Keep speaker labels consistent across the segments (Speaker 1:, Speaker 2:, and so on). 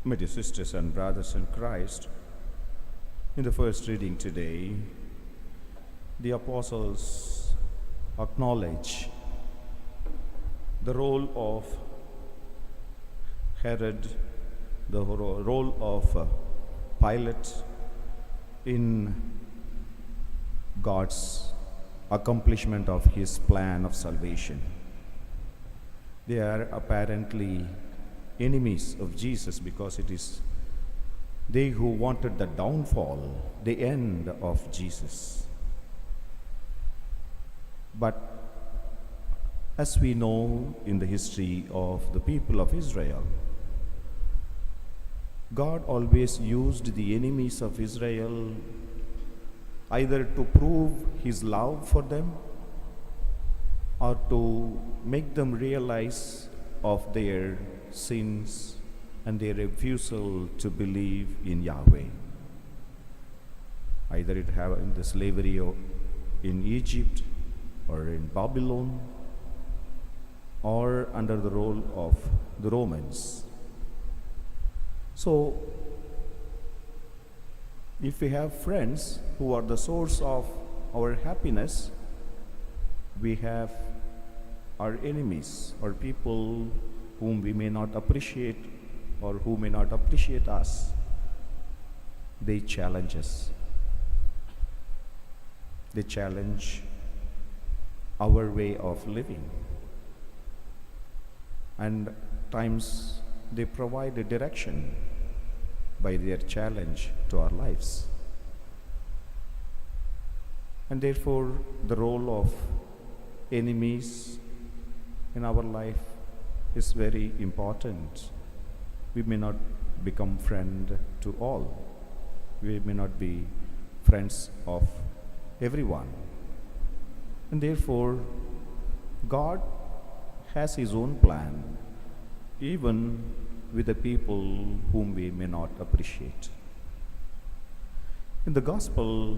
Speaker 1: My dear sisters and brothers in Christ, in the first reading today, the apostles acknowledge the role of Herod, the role of Pilate in God's accomplishment of his plan of salvation. They are apparently enemies of Jesus because it is they who wanted the downfall, the end of Jesus. But as we know in the history of the people of Israel, God always used the enemies of Israel either to prove his love for them or to make them realize of their sins and their refusal to believe in Yahweh. Either it happened in the slavery in Egypt or in Babylon or under the rule of the Romans. So, if we have friends who are the source of our happiness, we have our enemies or people whom we may not appreciate or who may not appreciate us. They challenge us. They challenge our way of living. And times they provide a direction by their challenge to our lives. And therefore, the role of enemies in our life is very important. We may not become friend to all. We may not be friends of everyone. And therefore, God has his own plan, even with the people whom we may not appreciate. In the Gospel,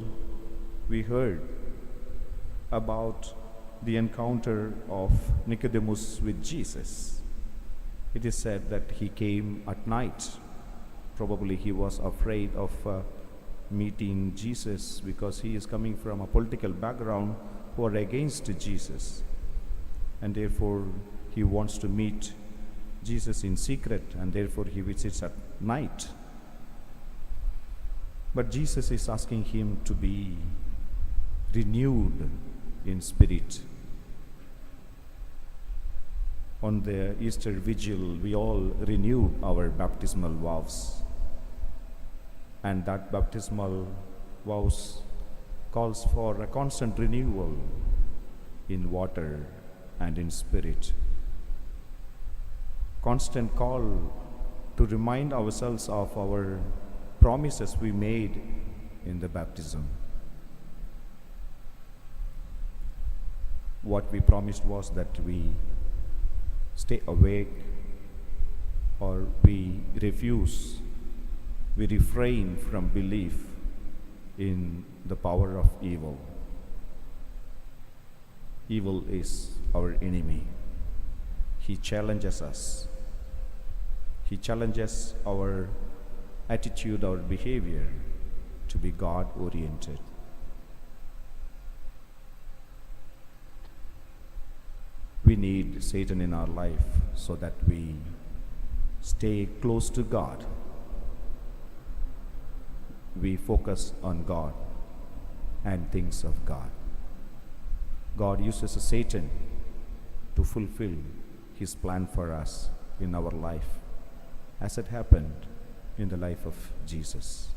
Speaker 1: we heard about the encounter of Nicodemus with Jesus. It is said that he came at night. Probably he was afraid of meeting Jesus because he is coming from a political background who are against Jesus. And therefore he wants to meet Jesus in secret, and therefore he visits at night. But Jesus is asking him to be renewed in spirit. On the Easter Vigil, we all renewed our baptismal vows. And that baptismal vows calls for a constant renewal in water and in spirit. Constant call to remind ourselves of our promises we made in the baptism. What we promised was that we stay awake, or we refrain from belief in the power of evil. Evil is our enemy. He challenges us. He challenges our attitude, our behavior to be God-oriented. We need Satan in our life so that we stay close to God. We focus on God and things of God. God uses Satan to fulfill his plan for us in our life, as it happened in the life of Jesus.